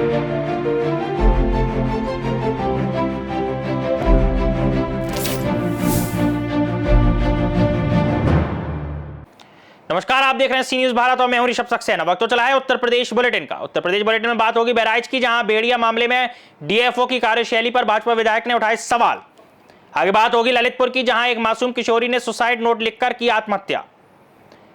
नमस्कार, आप देख रहे हैं सी न्यूज भारत और मैं हूं ऋषभ सक्सेना। वक्त तो चला है उत्तर प्रदेश बुलेटिन का। उत्तर प्रदेश बुलेटिन में बात होगी बहराइच की, जहां भेड़िया मामले में डीएफओ की कार्यशैली पर भाजपा विधायक ने उठाए सवाल। आगे बात होगी ललितपुर की, जहां एक मासूम किशोरी ने सुसाइड नोट लिखकर की आत्महत्या।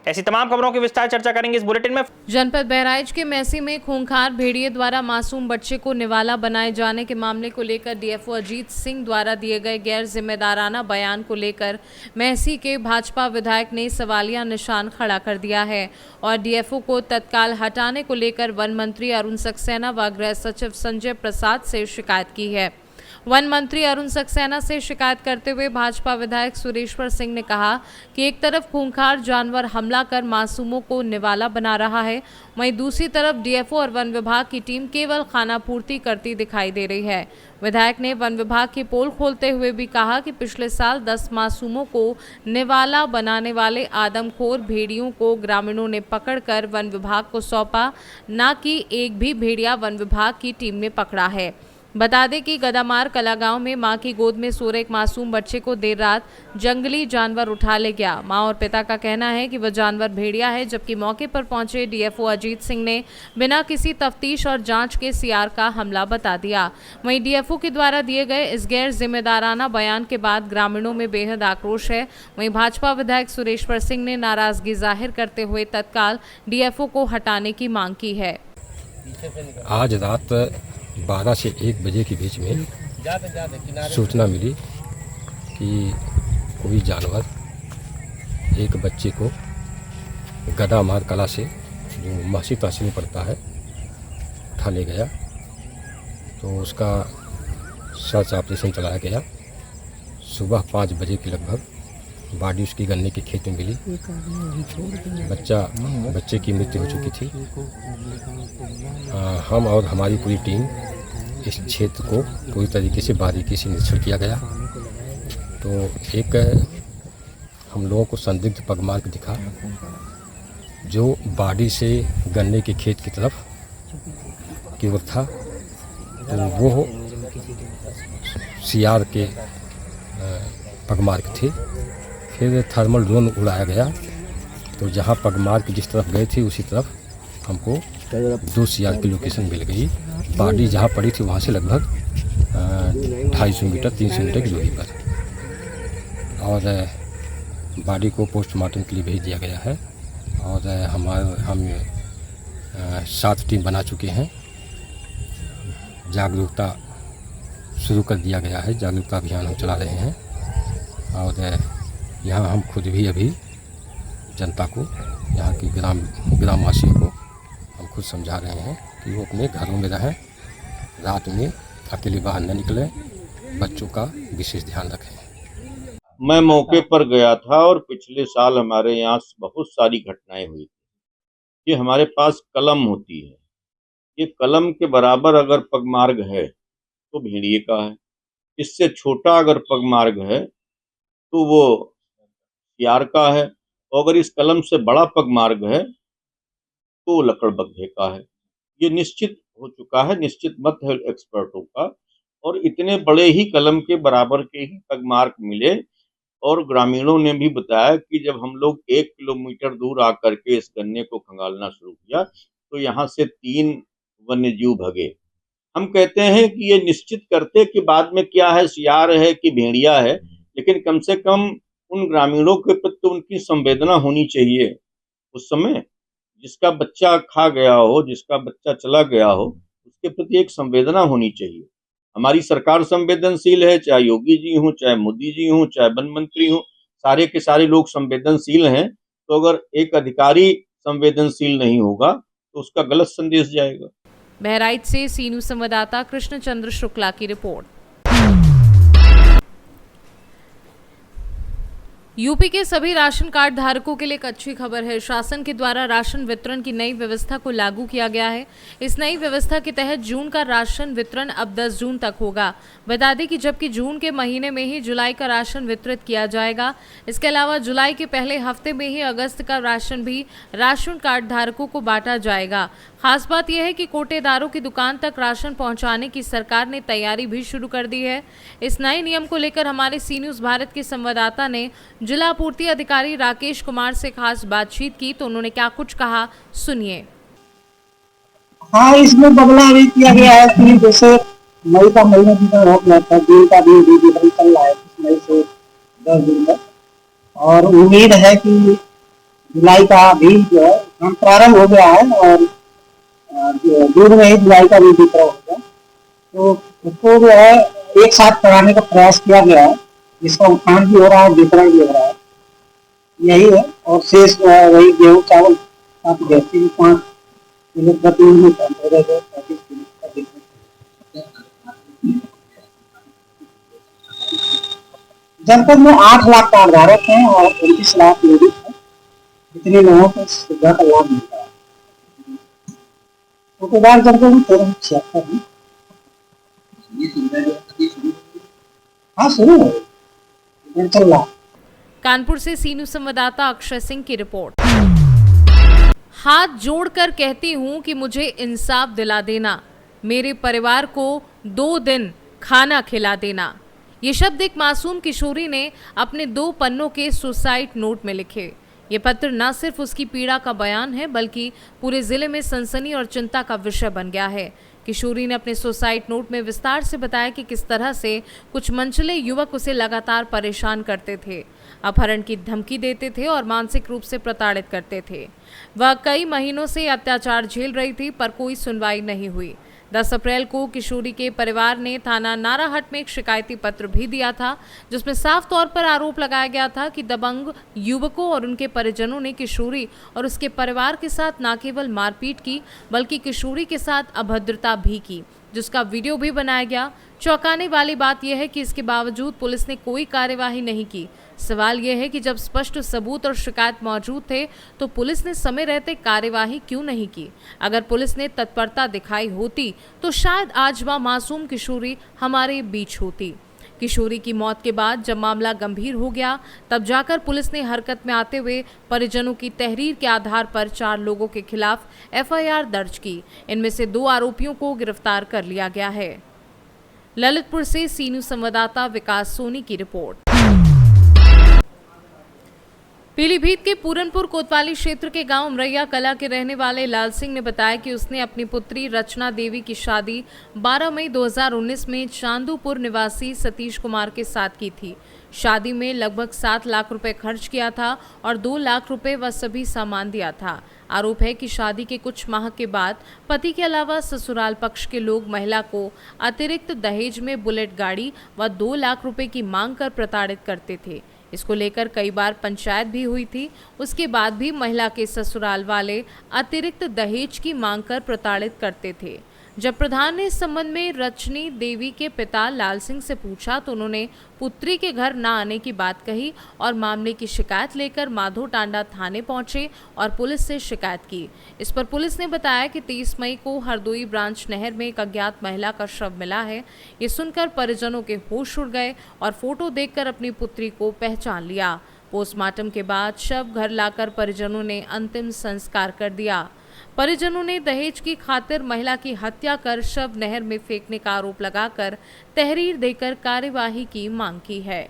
ऐसी तमाम खबरों की विस्तार चर्चा करेंगे इस बुलेटिन में। जनपद बहराइच के मैसी में खूंखार भेड़िए द्वारा मासूम बच्चे को निवाला बनाए जाने के मामले को लेकर डीएफओ अजीत सिंह द्वारा दिए गए गैर जिम्मेदाराना बयान को लेकर मैसी के भाजपा विधायक ने सवालिया निशान खड़ा कर दिया है और डीएफओ को तत्काल हटाने को लेकर वन मंत्री अरुण सक्सेना व गृह सचिव संजय प्रसाद से शिकायत की है। वन मंत्री अरुण सक्सेना से शिकायत करते हुए भाजपा विधायक सुरेश्वर सिंह ने कहा कि एक तरफ खूंखार जानवर हमला कर मासूमों को निवाला बना रहा है, वहीं दूसरी तरफ डीएफओ और वन विभाग की टीम केवल खानापूर्ति करती दिखाई दे रही है। विधायक ने वन विभाग की पोल खोलते हुए भी कहा कि पिछले साल 10 मासूमों को निवाला बनाने वाले आदमखोर भेड़ियों को ग्रामीणों ने पकड़कर वन विभाग को सौंपा, न कि एक भी भेड़िया वन विभाग की टीम ने पकड़ा है। बता दें कि गदामार कला गांव में मां की गोद में सो रहे एक मासूम बच्चे को देर रात जंगली जानवर उठा ले गया। मां और पिता का कहना है कि वह जानवर भेड़िया है, जबकि मौके पर पहुंचे डीएफओ अजीत सिंह ने बिना किसी तफ्तीश और जांच के सीआर का हमला बता दिया। वहीं डीएफओ के द्वारा दिए गए इस गैर जिम्मेदाराना बयान के बाद ग्रामीणों में बेहद आक्रोश है। वहीं भाजपा विधायक सुरेश्वर सिंह ने नाराजगी जाहिर करते हुए तत्काल डीएफओ को हटाने की मांग की है। आज रात 12 से 1 बजे के बीच में सूचना मिली कि कोई जानवर एक बच्चे को गदामार कला से, जो महसी तहसील में पड़ता है, उठा ले गया। तो उसका सर्च ऑपरेशन चलाया गया। सुबह 5 बजे के लगभग बॉडी उसकी गन्ने के खेत में मिली। बच्चे की मृत्यु हो चुकी थी। हम और हमारी पूरी टीम इस क्षेत्र को पूरी तरीके से बारीकी से निरीक्षण किया गया। तो एक हम लोगों को संदिग्ध पगमार्क दिखा, जो बॉडी से गन्ने के खेत की तरफ की ओर था। तो वो सीआर के पगमार्क थे। फिर थर्मल ड्रोन उड़ाया गया, तो जहाँ पगमार्क जिस तरफ गए थे उसी तरफ हमको 2 सीआर की लोकेशन मिल गई। बॉडी जहाँ पड़ी थी वहाँ से लगभग 250 मीटर 300 मीटर की दूरी पर। और बॉडी को पोस्टमार्टम के लिए भेज दिया गया है। और हम 7 टीम बना चुके हैं। जागरूकता शुरू कर दिया गया है, जागरूकता अभियान हम चला रहे हैं। और यहाँ हम खुद भी अभी जनता को, यहाँ की ग्रामवासियों को हम खुद समझा रहे हैं कि वो अपने घरों में रहें, रात में अकेले बाहर न निकलें, बच्चों का विशेष ध्यान रखें। मैं मौके पर गया था और पिछले साल हमारे यहाँ बहुत सारी घटनाएं हुई थी। ये हमारे पास कलम होती है, ये कलम के बराबर अगर पगमार्ग है तो भेड़िए का है, इससे छोटा अगर पगमार्ग है तो वो सियार का है, और अगर इस कलम से बड़ा पगमार्ग है तो लकड़बग्घे का है। ये निश्चित हो चुका है, निश्चित मत है एक्सपर्टों का। और इतने बड़े ही कलम के बराबर के ही पगमार्ग मिले। और ग्रामीणों ने भी बताया कि जब हम लोग 1 किलोमीटर दूर आकर के इस गन्ने को खंगालना शुरू किया तो यहाँ से 3 वन्यजीव भगे। हम कहते हैं कि ये निश्चित करते कि बाद में क्या है, सियार है कि भेड़िया है, लेकिन कम से कम उन ग्रामीणों के प्रति तो उनकी संवेदना होनी चाहिए। उस समय जिसका बच्चा खा गया हो, जिसका बच्चा चला गया हो, उसके प्रति एक संवेदना होनी चाहिए। हमारी सरकार संवेदनशील है, चाहे योगी जी हों, चाहे मोदी जी हों, चाहे वन मंत्री हों, सारे के सारे लोग संवेदनशील हैं। तो अगर एक अधिकारी संवेदनशील नहीं होगा तो उसका गलत संदेश जाएगा। बहराइच से सी न्यूज संवाददाता कृष्ण चंद्र शुक्ला की रिपोर्ट। यूपी के सभी राशन कार्ड धारकों के लिए एक अच्छी खबर है। शासन के द्वारा राशन वितरण की नई व्यवस्था को लागू किया गया है। इस नई व्यवस्था के तहत जून का राशन वितरण अब 10 जून तक होगा। बता दें कि जबकि जून के महीने में ही जुलाई का राशन वितरित किया जाएगा। इसके अलावा जुलाई के पहले हफ्ते में ही अगस्त का राशन भी राशन कार्ड धारकों को बांटा जाएगा। खास बात यह है कि कोटेदारों की दुकान तक राशन पहुंचाने की सरकार ने तैयारी भी शुरू कर दी है। इस नए नियम को लेकर हमारे सी न्यूज़ भारत के संवाददाता ने जिला आपूर्ति अधिकारी राकेश कुमार से खास बातचीत की, तो उन्होंने क्या कुछ कहा, सुनिए। हाँ, इसमें बदलाव भी किया गया है कि जैसे मई का महीना वितरण हो गया था, जून का भी वितरण चल रहा है मई से 10 दिन तक, और उम्मीद है कि जुलाई का भी जो है काम प्रारंभ हो गया है और जून में ही जुलाई का भी वितरण होगा। तो उसको जो है एक साथ कराने का प्रयास किया गया है, जिसका उत्थान भी हो रहा है, वितरण भी हो रहा है, यही है। और शेष जो है वही गेहूँ चावल आप जैसे 5 किलो प्रति यूनिट 35 किलो का जनपद में 8 लाख कार्डधारक हैं और 29 लाख लोग हैं। इतने लोगों को सुविधा का लाभ मिलता है। कोटेदार जनपद में 76 है। हाँ, शुरू है, चल रहा। कानपुर से सी न्यूज़ संवाददाता अक्षय सिंह की रिपोर्ट। हाथ जोड़कर कहती हूँ कि मुझे इंसाफ दिला देना, मेरे परिवार को 2 दिन खाना खिला देना। ये शब्द एक मासूम किशोरी ने अपने 2 पन्नों के सुसाइड नोट में लिखे। ये पत्र न सिर्फ उसकी पीड़ा का बयान है, बल्कि पूरे जिले में सनसनी और चिंता का विषय बन गया है। किशोरी ने अपने सुसाइड नोट में विस्तार से बताया कि किस तरह से कुछ मनचले युवक उसे लगातार परेशान करते थे, अपहरण की धमकी देते थे और मानसिक रूप से प्रताड़ित करते थे। वह कई महीनों से अत्याचार झेल रही थी, पर कोई सुनवाई नहीं हुई। 10 अप्रैल को किशोरी के परिवार ने थाना नाराहट में एक शिकायती पत्र भी दिया था, जिसमें साफ तौर पर आरोप लगाया गया था कि दबंग युवकों और उनके परिजनों ने किशोरी और उसके परिवार के साथ न केवल मारपीट की, बल्कि किशोरी के साथ अभद्रता भी की, जिसका वीडियो भी बनाया गया। चौंकाने वाली बात यह है कि इसके बावजूद पुलिस ने कोई कार्यवाही नहीं की। सवाल यह है कि जब स्पष्ट सबूत और शिकायत मौजूद थे, तो पुलिस ने समय रहते कार्यवाही क्यों नहीं की? अगर पुलिस ने तत्परता दिखाई होती, तो शायद आज वह मासूम किशोरी हमारे बीच होती। किशोरी की मौत के बाद जब मामला गंभीर हो गया, तब जाकर पुलिस ने हरकत में आते हुए परिजनों की तहरीर के आधार पर 4 लोगों के खिलाफ FIR दर्ज की। इनमें से 2 आरोपियों को गिरफ्तार कर लिया गया है। ललितपुर से सी न्यूज़ संवाददाता विकास सोनी की रिपोर्ट। पीलीभीत के पूरनपुर कोतवाली क्षेत्र के गांव उमरैया कला के रहने वाले लाल सिंह ने बताया कि उसने अपनी पुत्री रचना देवी की शादी 12 मई 2019 में चांदूपुर निवासी सतीश कुमार के साथ की थी। शादी में लगभग 7 लाख रुपए खर्च किया था और 2 लाख रुपए व सभी सामान दिया था। आरोप है कि शादी के कुछ माह के बाद पति के अलावा ससुराल पक्ष के लोग महिला को अतिरिक्त दहेज में बुलेट गाड़ी व 2 लाख रुपए की मांग कर प्रताड़ित करते थे। इसको लेकर कई बार पंचायत भी हुई थी। उसके बाद भी महिला के ससुराल वाले अतिरिक्त दहेज की मांग कर प्रताड़ित करते थे। जब प्रधान ने इस संबंध में रचनी देवी के पिता लाल सिंह से पूछा, तो उन्होंने पुत्री के घर न आने की बात कही और मामले की शिकायत लेकर माधो टांडा थाने पहुंचे और पुलिस से शिकायत की। इस पर पुलिस ने बताया कि 30 मई को हरदोई ब्रांच नहर में एक अज्ञात महिला का शव मिला है। ये सुनकर परिजनों के होश उड़ गए और फोटो देखकर अपनी पुत्री को पहचान लिया। पोस्टमार्टम के बाद शव घर लाकर परिजनों ने अंतिम संस्कार कर दिया। परिजनों ने दहेज की खातिर महिला की हत्या कर शव नहर में फेंकने का आरोप लगाकर तहरीर देकर कार्यवाही की मांग की है।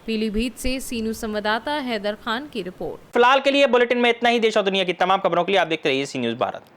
पीलीभीत से सी न्यूज़ संवाददाता हैदर खान की रिपोर्ट। फिलहाल के लिए बुलेटिन में इतना ही। देश और दुनिया की तमाम खबरों के लिए आप देखते रहिए सी न्यूज़ भारत।